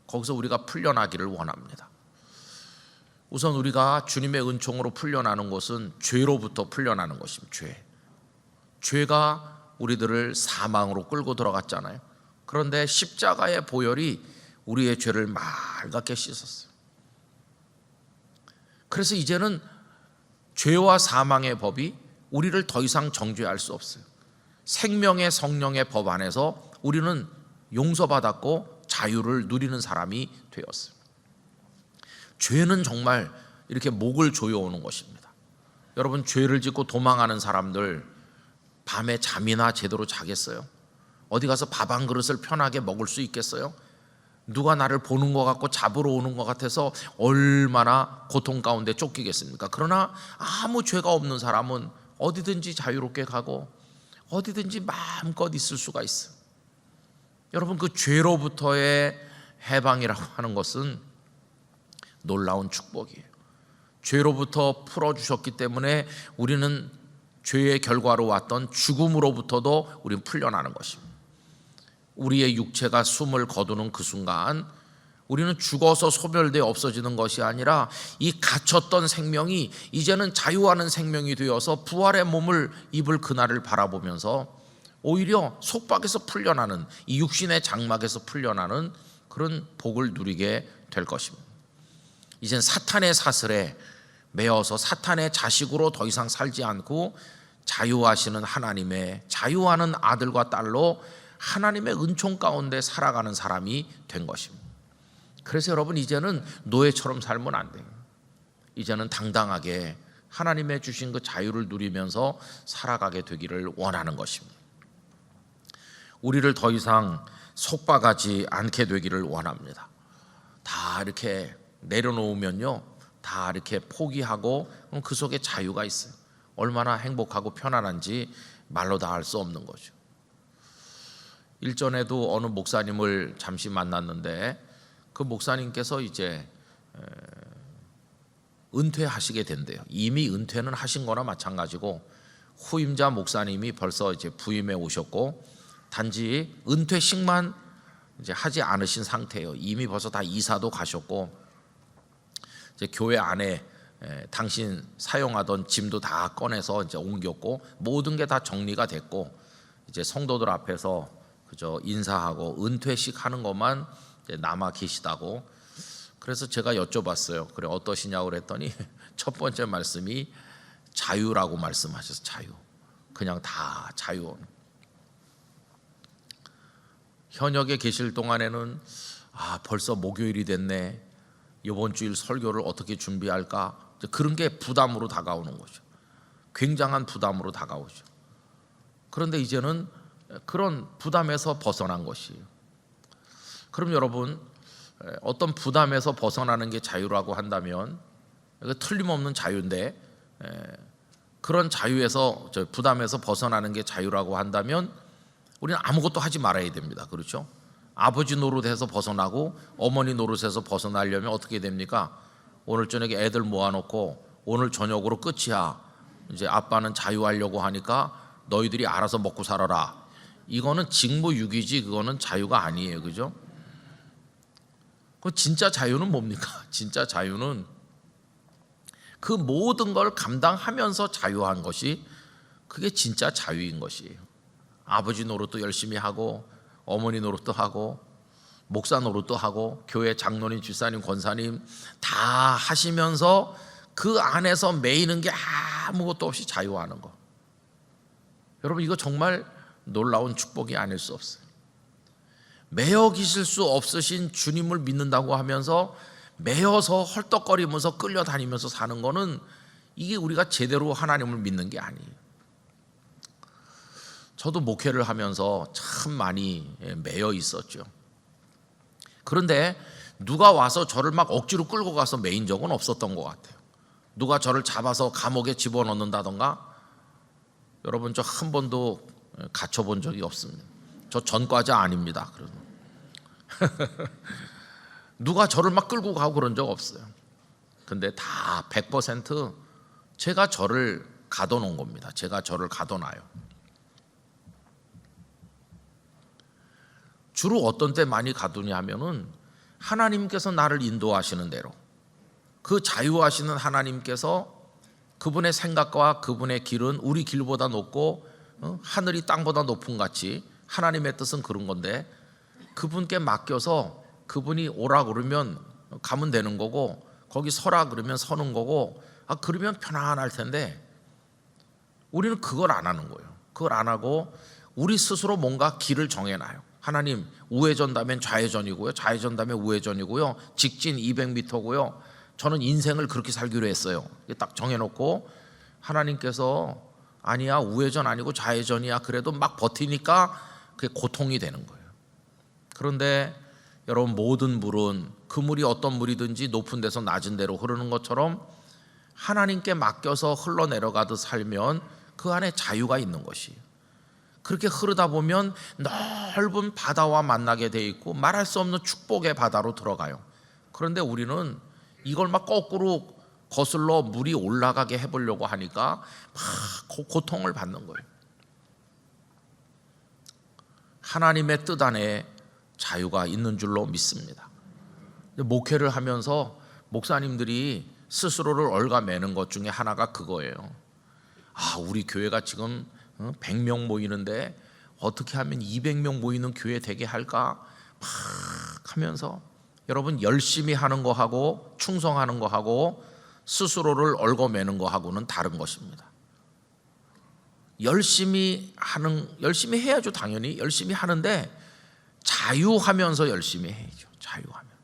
거기서 우리가 풀려나기를 원합니다. 우선 우리가 주님의 은총으로 풀려나는 것은 죄로부터 풀려나는 것입니다. 죄가 우리들을 사망으로 끌고 들어갔잖아요. 그런데 십자가의 보혈이 우리의 죄를 맑게 씻었어요. 그래서 이제는 죄와 사망의 법이 우리를 더 이상 정죄할 수 없어요. 생명의 성령의 법 안에서 우리는 용서받았고 자유를 누리는 사람이 되었어요. 죄는 정말 이렇게 목을 조여오는 것입니다. 여러분 죄를 짓고 도망하는 사람들 밤에 잠이나 제대로 자겠어요? 어디 가서 밥 한 그릇을 편하게 먹을 수 있겠어요? 누가 나를 보는 것 같고 잡으러 오는 것 같아서 얼마나 고통 가운데 쫓기겠습니까? 그러나 아무 죄가 없는 사람은 어디든지 자유롭게 가고 어디든지 마음껏 있을 수가 있어요. 여러분 그 죄로부터의 해방이라고 하는 것은 놀라운 축복이에요. 죄로부터 풀어주셨기 때문에 우리는 죄의 결과로 왔던 죽음으로부터도 우리는 풀려나는 것입니다. 우리의 육체가 숨을 거두는 그 순간 우리는 죽어서 소멸되어 없어지는 것이 아니라 이 갇혔던 생명이 이제는 자유하는 생명이 되어서 부활의 몸을 입을 그날을 바라보면서 오히려 속박에서 풀려나는 이 육신의 장막에서 풀려나는 그런 복을 누리게 될 것입니다. 이젠 사탄의 사슬에 매어서 사탄의 자식으로 더 이상 살지 않고 자유하시는 하나님의 자유하는 아들과 딸로 하나님의 은총 가운데 살아가는 사람이 된 것입니다. 그래서 여러분, 이제는 노예처럼 살면 안 돼요. 이제는 당당하게 하나님의 주신 그 자유를 누리면서 살아가게 되기를 원하는 것입니다. 우리를 더 이상 속박하지 않게 되기를 원합니다. 다 이렇게 내려놓으면요, 다 이렇게 포기하고 그 속에 자유가 있어요. 얼마나 행복하고 편안한지 말로 다 할 수 없는 거죠. 일전에도 어느 목사님을 잠시 만났는데 그 목사님께서 이제 은퇴하시게 된대요. 이미 은퇴는 하신 거나 마찬가지고 후임자 목사님이 벌써 이제 부임해 오셨고 단지 은퇴식만 이제 하지 않으신 상태예요. 이미 벌써 다 이사도 가셨고 이제 교회 안에 당신 사용하던 짐도 다 꺼내서 이제 옮겼고 모든 게 다 정리가 됐고 이제 성도들 앞에서 그저 인사하고 은퇴식 하는 것만 이제 남아 계시다고. 그래서 제가 여쭤봤어요. 그래 어떠시냐고 그랬더니 첫 번째 말씀이 자유라고 말씀하셔서 자유. 그냥 다 자유. 현역에 계실 동안에는 벌써 목요일이 됐네. 이번 주일 설교를 어떻게 준비할까? 그런 게 부담으로 다가오는 거죠. 굉장한 부담으로 다가오죠. 그런데 이제는 그런 부담에서 벗어난 것이에요. 그럼 여러분, 어떤 부담에서 벗어나는 게 자유라고 한다면 틀림없는 자유인데 그런 자유에서 부담에서 벗어나는 게 자유라고 한다면 우리는 아무것도 하지 말아야 됩니다. 그렇죠? 아버지 노릇에서 벗어나고 어머니 노릇에서 벗어나려면 어떻게 됩니까? 오늘 저녁에 애들 모아놓고 오늘 저녁으로 끝이야. 이제 아빠는 자유하려고 하니까 너희들이 알아서 먹고 살아라. 이거는 직무유기지 그거는 자유가 아니에요. 그죠? 그 진짜 자유는 뭡니까? 진짜 자유는 그 모든 걸 감당하면서 자유한 것이 그게 진짜 자유인 것이에요. 아버지 노릇도 열심히 하고 어머니 노릇도 하고 목사 노릇도 하고 교회 장로님, 집사님, 권사님 다 하시면서 그 안에서 매이는 게 아무것도 없이 자유하는 거. 여러분, 이거 정말 놀라운 축복이 아닐 수 없어요. 매여 계실 수 없으신 주님을 믿는다고 하면서 매여서 헐떡거리면서 끌려다니면서 사는 거는 이게 우리가 제대로 하나님을 믿는 게 아니에요. 저도 목회를 하면서 참 많이 매여 있었죠. 그런데 누가 와서 저를 막 억지로 끌고 가서 매인 적은 없었던 것 같아요. 누가 저를 잡아서 감옥에 집어넣는다던가, 여러분 저 한 번도 갇혀본 적이 없습니다. 저 전과자 아닙니다. 누가 저를 막 끌고 가고 그런 적 없어요. 근데 다 100% 제가 저를 가둬놓은 겁니다. 제가 저를 가둬놔요. 주로 어떤 때 많이 가두냐 하면은 하나님께서 나를 인도하시는 대로, 그 자유하시는 하나님께서 그분의 생각과 그분의 길은 우리 길보다 높고 하늘이 땅보다 높은 같이 하나님의 뜻은 그런 건데 그분께 맡겨서 그분이 오라 그러면 가면 되는 거고 거기 서라 그러면 서는 거고 그러면 편안할 텐데 우리는 그걸 안 하는 거예요. 그걸 안 하고 우리 스스로 뭔가 길을 정해놔요. 하나님, 우회전다면 좌회전이고요, 좌회전다면 우회전이고요, 직진 200m고요. 저는 인생을 그렇게 살기로 했어요. 딱 정해놓고 하나님께서 아니야, 우회전 아니고 좌회전이야. 그래도 막 버티니까 그게 고통이 되는 거예요. 그런데 여러분, 모든 물은 그 물이 어떤 물이든지 높은 데서 낮은 데로 흐르는 것처럼 하나님께 맡겨서 흘러내려가듯 살면 그 안에 자유가 있는 것이에요. 그렇게 흐르다 보면 넓은 바다와 만나게 돼 있고 말할 수 없는 축복의 바다로 들어가요. 그런데 우리는 이걸 막 거꾸로 거슬러 물이 올라가게 해보려고 하니까 막 고통을 받는 거예요. 하나님의 뜻 안에 자유가 있는 줄로 믿습니다. 목회를 하면서 목사님들이 스스로를 얽어매는 것 중에 하나가 그거예요. 우리 교회가 지금 100명 모이는데 어떻게 하면 200명 모이는 교회 되게 할까 막 하면서, 여러분, 열심히 하는 거하고 충성하는 거하고 스스로를 얽어매는 거하고는 다른 것입니다. 열심히 해야죠. 당연히 열심히 하는데 자유하면서 열심히 해야죠. 자유하면서.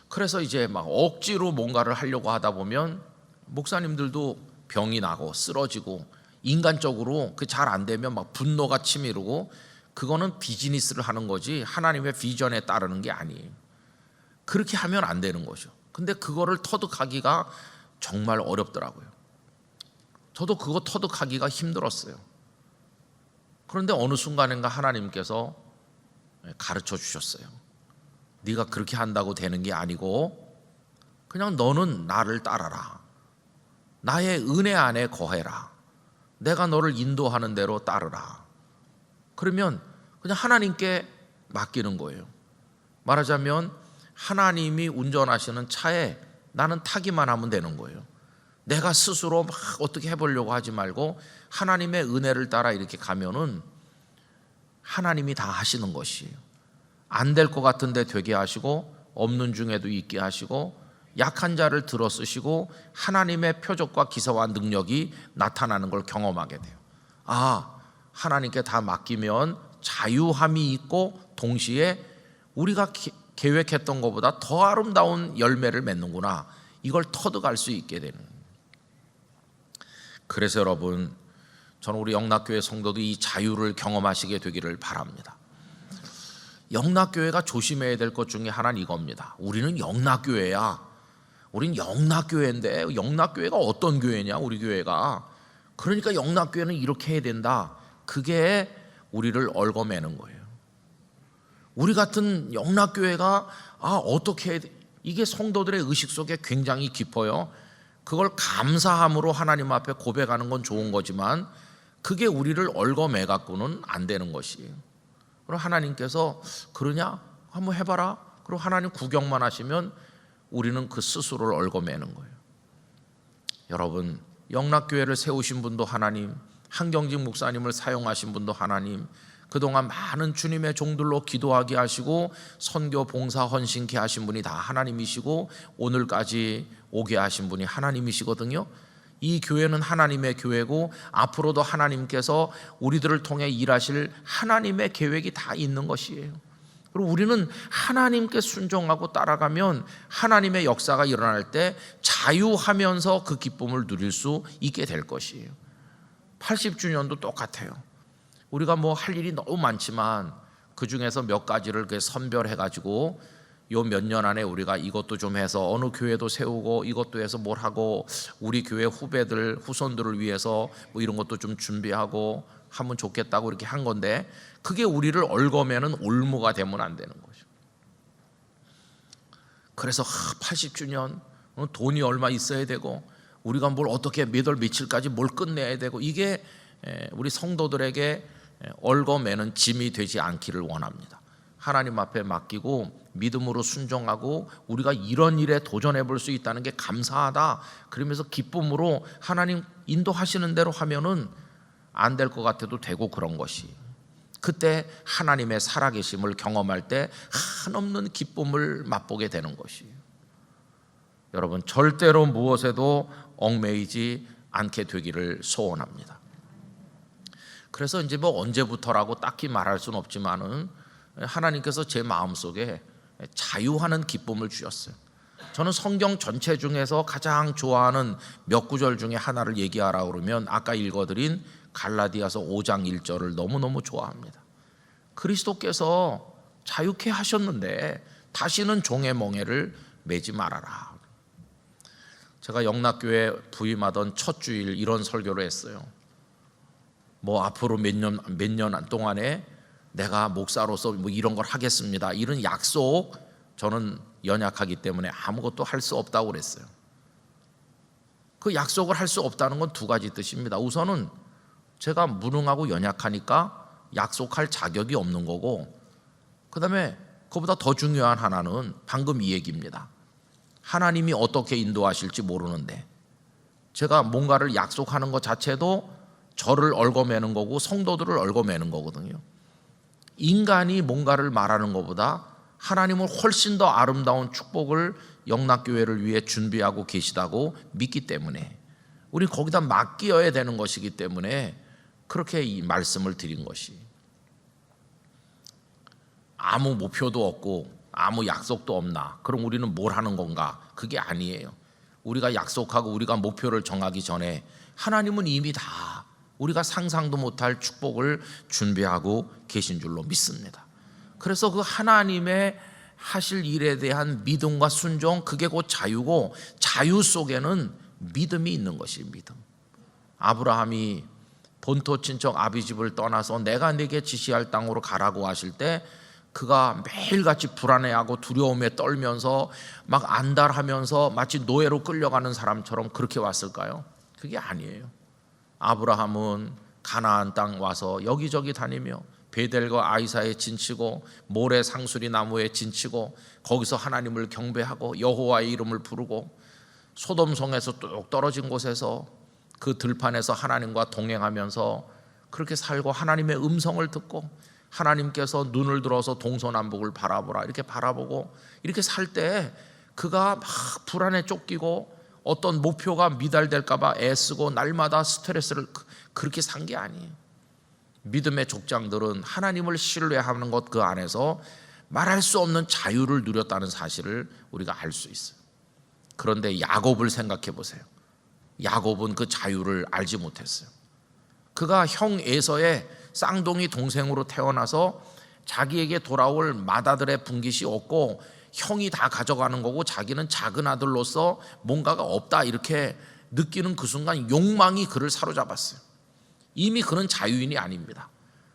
그래서 이제 막 억지로 뭔가를 하려고 하다 보면 목사님들도 병이 나고 쓰러지고 인간적으로 그 잘 안 되면 막 분노가 치밀고, 그거는 비즈니스를 하는 거지 하나님의 비전에 따르는 게 아니에요. 그렇게 하면 안 되는 거죠. 근데 그거를 터득하기가 정말 어렵더라고요. 저도 그거 터득하기가 힘들었어요. 그런데 어느 순간인가 하나님께서 가르쳐 주셨어요. 네가 그렇게 한다고 되는 게 아니고 그냥 너는 나를 따라라. 나의 은혜 안에 거해라. 내가 너를 인도하는 대로 따르라. 그러면 그냥 하나님께 맡기는 거예요. 말하자면 하나님이 운전하시는 차에 나는 타기만 하면 되는 거예요. 내가 스스로 막 어떻게 해보려고 하지 말고 하나님의 은혜를 따라 이렇게 가면은 하나님이 다 하시는 것이에요. 안 될 것 같은데 되게 하시고, 없는 중에도 있게 하시고, 약한 자를 들어 쓰시고, 하나님의 표적과 기사와 능력이 나타나는 걸 경험하게 돼요. 아, 하나님께 다 맡기면 자유함이 있고 동시에 우리가 계획했던 것보다 더 아름다운 열매를 맺는구나, 이걸 터득할 수 있게 되는 거예요. 그래서 여러분, 저는 우리 영락교회 성도도 이 자유를 경험하시게 되기를 바랍니다. 영락교회가 조심해야 될 것 중에 하나는 이겁니다. 우리는 영락교회야. 우린 영락교회인데 영락교회가 어떤 교회냐, 우리 교회가. 그러니까 영락교회는 이렇게 해야 된다. 그게 우리를 얽어매는 거예요. 우리 같은 영락교회가 어떻게 해야 돼? 이게 성도들의 의식 속에 굉장히 깊어요. 그걸 감사함으로 하나님 앞에 고백하는 건 좋은 거지만 그게 우리를 얽어매 갖고는 안 되는 것이에요. 그럼 하나님께서 그러냐? 한번 해봐라. 그리고 하나님 구경만 하시면 우리는 그 스스로를 얽어매는 거예요. 여러분, 영락교회를 세우신 분도 하나님, 한경직 목사님을 사용하신 분도 하나님, 그동안 많은 주님의 종들로 기도하게 하시고 선교 봉사 헌신케 하신 분이 다 하나님이시고 오늘까지 오게 하신 분이 하나님이시거든요. 이 교회는 하나님의 교회고 앞으로도 하나님께서 우리들을 통해 일하실 하나님의 계획이 다 있는 것이에요. 그리고 우리는 하나님께 순종하고 따라가면 하나님의 역사가 일어날 때 자유하면서 그 기쁨을 누릴 수 있게 될 것이에요. 80주년도 똑같아요. 우리가 뭐 할 일이 너무 많지만 그 중에서 몇 가지를 선별해 가지고 요 몇 년 안에 우리가 이것도 좀 해서 어느 교회도 세우고 이것도 해서 뭘 하고 우리 교회 후배들 후손들을 위해서 뭐 이런 것도 좀 준비하고 하면 좋겠다고 이렇게 한 건데, 그게 우리를 얽어매는 올무가 되면 안 되는 거죠. 그래서 80주년 돈이 얼마 있어야 되고 우리가 뭘 어떻게 몇 월 며칠까지 뭘 끝내야 되고, 이게 우리 성도들에게 얽어매는 짐이 되지 않기를 원합니다. 하나님 앞에 맡기고 믿음으로 순종하고 우리가 이런 일에 도전해 볼 수 있다는 게 감사하다, 그러면서 기쁨으로 하나님 인도하시는 대로 하면은 안 될 것 같아도 되고, 그런 것이 그때 하나님의 살아계심을 경험할 때 한없는 기쁨을 맛보게 되는 것이에요. 여러분, 절대로 무엇에도 얽매이지 않게 되기를 소원합니다. 그래서 이제 뭐 언제부터라고 딱히 말할 수는 없지만은 하나님께서 제 마음속에 자유하는 기쁨을 주셨어요. 저는 성경 전체 중에서 가장 좋아하는 몇 구절 중에 하나를 얘기하라 그러면 아까 읽어드린 갈라디아서 5장 1절을 너무너무 좋아합니다. 그리스도께서 자유케 하셨는데 다시는 종의 멍에를 매지 말아라. 제가 영락교회 부임하던 첫 주일 이런 설교를 했어요. 뭐 앞으로 몇 년 동안에 내가 목사로서 뭐 이런 걸 하겠습니다, 이런 약속, 저는 연약하기 때문에 아무것도 할 수 없다고 그랬어요. 그 약속을 할 수 없다는 건 두 가지 뜻입니다. 우선은 제가 무능하고 연약하니까 약속할 자격이 없는 거고, 그 다음에 그보다 더 중요한 하나는 방금 이 얘기입니다. 하나님이 어떻게 인도하실지 모르는데 제가 뭔가를 약속하는 것 자체도 저를 얽어매는 거고 성도들을 얽어매는 거거든요. 인간이 뭔가를 말하는 것보다 하나님은 훨씬 더 아름다운 축복을 영락교회를 위해 준비하고 계시다고 믿기 때문에 우리 거기다 맡겨야 되는 것이기 때문에 그렇게 이 말씀을 드린 것이, 아무 목표도 없고 아무 약속도 없나? 그럼 우리는 뭘 하는 건가? 그게 아니에요. 우리가 약속하고 우리가 목표를 정하기 전에 하나님은 이미 다 우리가 상상도 못할 축복을 준비하고 계신 줄로 믿습니다. 그래서 그 하나님의 하실 일에 대한 믿음과 순종, 그게 곧 자유고, 자유 속에는 믿음이 있는 것이 믿음. 아브라함이 본토 친척 아비집을 떠나서 내가 네게 지시할 땅으로 가라고 하실 때 그가 매일같이 불안해하고 두려움에 떨면서 막 안달하면서 마치 노예로 끌려가는 사람처럼 그렇게 왔을까요? 그게 아니에요. 아브라함은 가나안 땅 와서 여기저기 다니며 베델과 아이사에 진치고 모래 상수리 나무에 진치고 거기서 하나님을 경배하고 여호와의 이름을 부르고 소돔성에서 뚝 떨어진 곳에서 그 들판에서 하나님과 동행하면서 그렇게 살고 하나님의 음성을 듣고 하나님께서 눈을 들어서 동서남북을 바라보라 이렇게 바라보고 이렇게 살 때 그가 막 불안에 쫓기고 어떤 목표가 미달될까 봐 애쓰고 날마다 스트레스를 그렇게 산 게 아니에요. 믿음의 족장들은 하나님을 신뢰하는 것 그 안에서 말할 수 없는 자유를 누렸다는 사실을 우리가 알 수 있어요. 그런데 야곱을 생각해 보세요. 야곱은 그 자유를 알지 못했어요. 그가 형 에서의 쌍둥이 동생으로 태어나서 자기에게 돌아올 맏아들의 분깃이 없고 형이 다 가져가는 거고 자기는 작은 아들로서 뭔가가 없다 이렇게 느끼는 그 순간 욕망이 그를 사로잡았어요. 이미 그는 자유인이 아닙니다.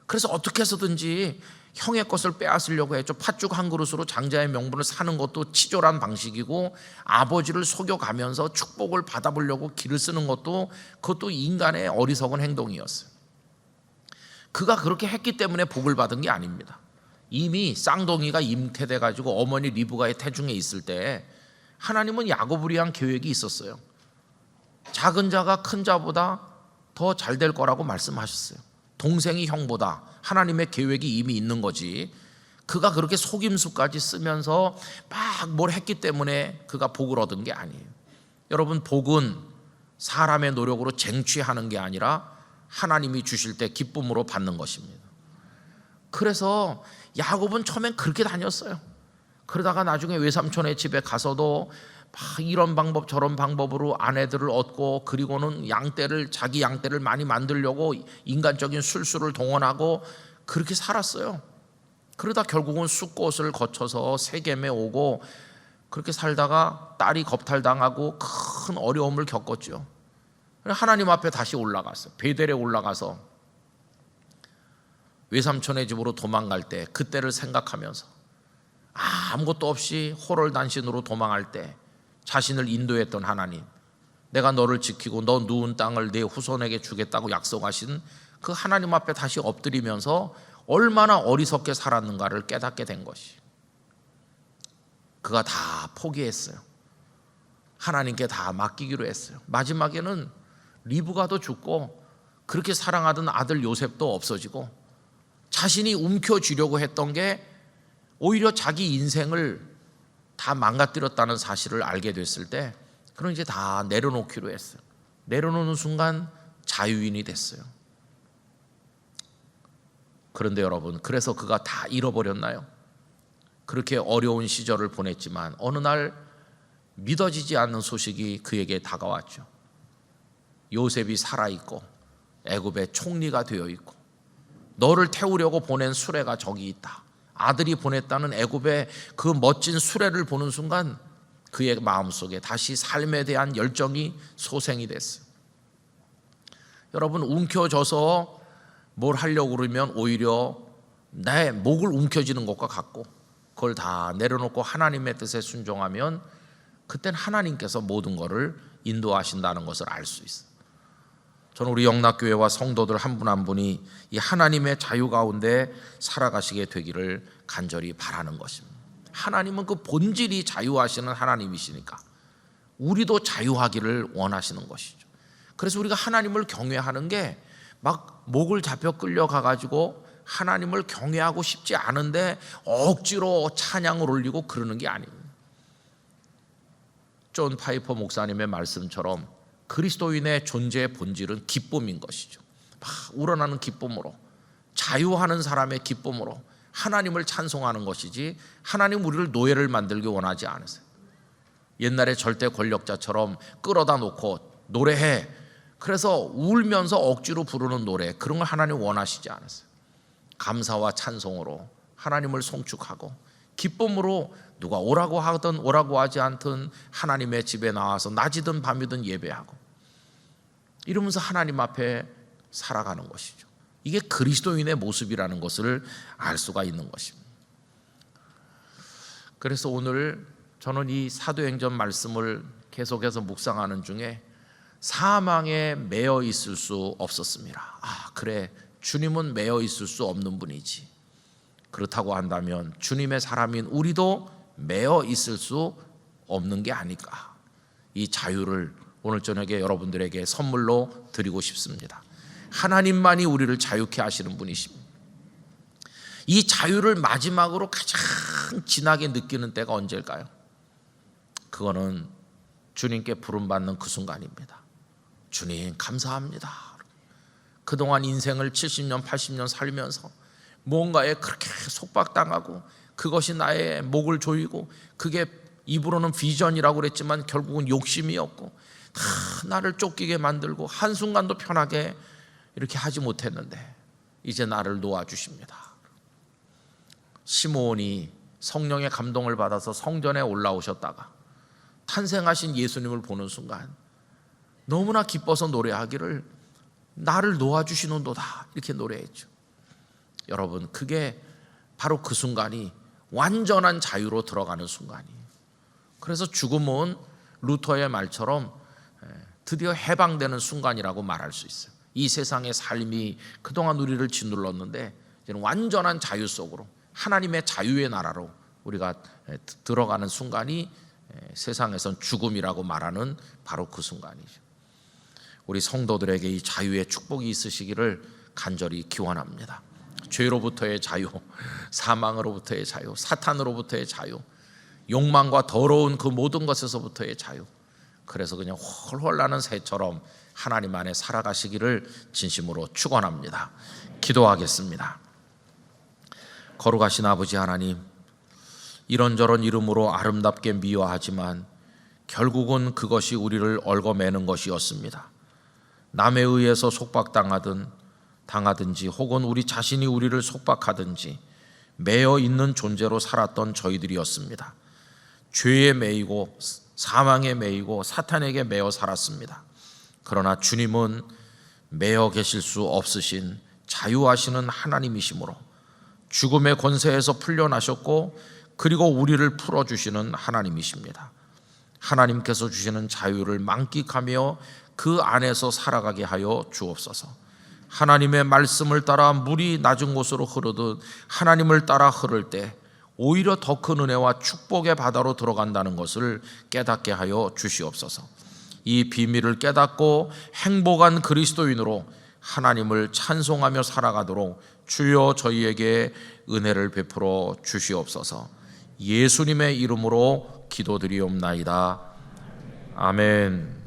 그래서 어떻게 해서든지 형의 것을 빼앗으려고 했죠. 팥죽 한 그릇으로 장자의 명분을 사는 것도 치졸한 방식이고 아버지를 속여가면서 축복을 받아보려고 길을 쓰는 것도 그것도 인간의 어리석은 행동이었어요. 그가 그렇게 했기 때문에 복을 받은 게 아닙니다. 이미 쌍둥이가 잉태돼 가지고 어머니 리브가의 태중에 있을 때 하나님은 야곱을 위한 계획이 있었어요. 작은 자가 큰 자보다 더 잘 될 거라고 말씀하셨어요. 동생이 형보다 하나님의 계획이 이미 있는 거지. 그가 그렇게 속임수까지 쓰면서 막 뭘 했기 때문에 그가 복을 얻은 게 아니에요. 여러분, 복은 사람의 노력으로 쟁취하는 게 아니라 하나님이 주실 때 기쁨으로 받는 것입니다. 그래서 야곱은 처음엔 그렇게 다녔어요. 그러다가 나중에 외삼촌의 집에 가서도 막 이런 방법 저런 방법으로 아내들을 얻고 그리고는 자기 양떼를 많이 만들려고 인간적인 술수를 동원하고 그렇게 살았어요. 그러다 결국은 숫꽃을 거쳐서 세겜에 오고 그렇게 살다가 딸이 겁탈당하고 큰 어려움을 겪었죠. 하나님 앞에 다시 올라갔어요. 베델에 올라가서 외삼촌의 집으로 도망갈 때 그때를 생각하면서 아무것도 없이 호롤단신으로 도망할 때 자신을 인도했던 하나님, 내가 너를 지키고 너 누운 땅을 내 후손에게 주겠다고 약속하신 그 하나님 앞에 다시 엎드리면서 얼마나 어리석게 살았는가를 깨닫게 된 것이, 그가 다 포기했어요. 하나님께 다 맡기기로 했어요. 마지막에는 리브가도 죽고 그렇게 사랑하던 아들 요셉도 없어지고 자신이 움켜쥐려고 했던 게 오히려 자기 인생을 다 망가뜨렸다는 사실을 알게 됐을 때 그럼 이제 다 내려놓기로 했어요. 내려놓는 순간 자유인이 됐어요. 그런데 여러분, 그래서 그가 다 잃어버렸나요? 그렇게 어려운 시절을 보냈지만 어느 날 믿어지지 않는 소식이 그에게 다가왔죠. 요셉이 살아있고 애굽의 총리가 되어 있고 너를 태우려고 보낸 수레가 저기 있다. 아들이 보냈다는 애굽의 그 멋진 수레를 보는 순간 그의 마음속에 다시 삶에 대한 열정이 소생이 됐어요. 여러분, 움켜져서 뭘 하려고 그러면 오히려 내 목을 움켜쥐는 것과 같고 그걸 다 내려놓고 하나님의 뜻에 순종하면 그땐 하나님께서 모든 것을 인도하신다는 것을 알 수 있어요. 저는 우리 영락교회와 성도들 한 분 한 분이 이 하나님의 자유 가운데 살아가시게 되기를 간절히 바라는 것입니다. 하나님은 그 본질이 자유하시는 하나님이시니까 우리도 자유하기를 원하시는 것이죠. 그래서 우리가 하나님을 경외하는 게 막 목을 잡혀 끌려가 가지고 하나님을 경외하고 싶지 않은데 억지로 찬양을 올리고 그러는 게 아닙니다. 존 파이퍼 목사님의 말씀처럼 그리스도인의 존재의 본질은 기쁨인 것이죠. 막 우러나는 기쁨으로, 자유하는 사람의 기쁨으로 하나님을 찬송하는 것이지, 하나님 우리를 노예를 만들기 원하지 않으세요. 옛날에 절대 권력자처럼 끌어다 놓고 노래해, 그래서 울면서 억지로 부르는 노래, 그런 걸 하나님 원하시지 않으세요. 감사와 찬송으로 하나님을 송축하고 기쁨으로 누가 오라고 하든 오라고 하지 않든 하나님의 집에 나와서 낮이든 밤이든 예배하고 이러면서 하나님 앞에 살아가는 것이죠. 이게 그리스도인의 모습이라는 것을 알 수가 있는 것입니다. 그래서 오늘 저는 이 사도행전 말씀을 계속해서 묵상하는 중에 사망에 매여 있을 수 없었습니다. 그래, 주님은 매여 있을 수 없는 분이지. 그렇다고 한다면 주님의 사람인 우리도 매여 있을 수 없는 게 아닐까. 이 자유를 오늘 저녁에 여러분들에게 선물로 드리고 싶습니다. 하나님만이 우리를 자유케 하시는 분이십니다. 이 자유를 마지막으로 가장 진하게 느끼는 때가 언제일까요? 그거는 주님께 부름받는 그 순간입니다. 주님 감사합니다. 그동안 인생을 70년 80년 살면서 뭔가에 그렇게 속박당하고 그것이 나의 목을 조이고 그게 입으로는 비전이라고 그랬지만 결국은 욕심이었고 다 나를 쫓기게 만들고 한순간도 편하게 이렇게 하지 못했는데 이제 나를 놓아주십니다. 시므온이 성령의 감동을 받아서 성전에 올라오셨다가 탄생하신 예수님을 보는 순간 너무나 기뻐서 노래하기를 나를 놓아주시는도다 이렇게 노래했죠. 여러분, 그게 바로 그 순간이 완전한 자유로 들어가는 순간이에요. 그래서 죽음은 루터의 말처럼 드디어 해방되는 순간이라고 말할 수 있어요. 이 세상의 삶이 그동안 우리를 짓눌렀는데 이제는 완전한 자유 속으로 하나님의 자유의 나라로 우리가 들어가는 순간이 세상에선 죽음이라고 말하는 바로 그 순간이죠. 우리 성도들에게 이 자유의 축복이 있으시기를 간절히 기원합니다. 죄로부터의 자유, 사망으로부터의 자유, 사탄으로부터의 자유, 욕망과 더러운 그 모든 것에서부터의 자유. 그래서 그냥 홀홀 나는 새처럼 하나님 안에 살아가시기를 진심으로 축원합니다. 기도하겠습니다. 거룩하신 아버지 하나님, 이런저런 이름으로 아름답게 미화하지만 결국은 그것이 우리를 얽어매는 것이었습니다. 남에 의해서 당하든지 혹은 우리 자신이 우리를 속박하든지 매여 있는 존재로 살았던 저희들이었습니다. 죄에 매이고 사망에 매이고 사탄에게 매여 살았습니다. 그러나 주님은 매여 계실 수 없으신 자유하시는 하나님이시므로 죽음의 권세에서 풀려나셨고 그리고 우리를 풀어주시는 하나님이십니다. 하나님께서 주시는 자유를 만끽하며 그 안에서 살아가게 하여 주옵소서. 하나님의 말씀을 따라 물이 낮은 곳으로 흐르듯 하나님을 따라 흐를 때 오히려 더 큰 은혜와 축복의 바다로 들어간다는 것을 깨닫게 하여 주시옵소서. 이 비밀을 깨닫고 행복한 그리스도인으로 하나님을 찬송하며 살아가도록 주여 저희에게 은혜를 베풀어 주시옵소서. 예수님의 이름으로 기도드리옵나이다. 아멘.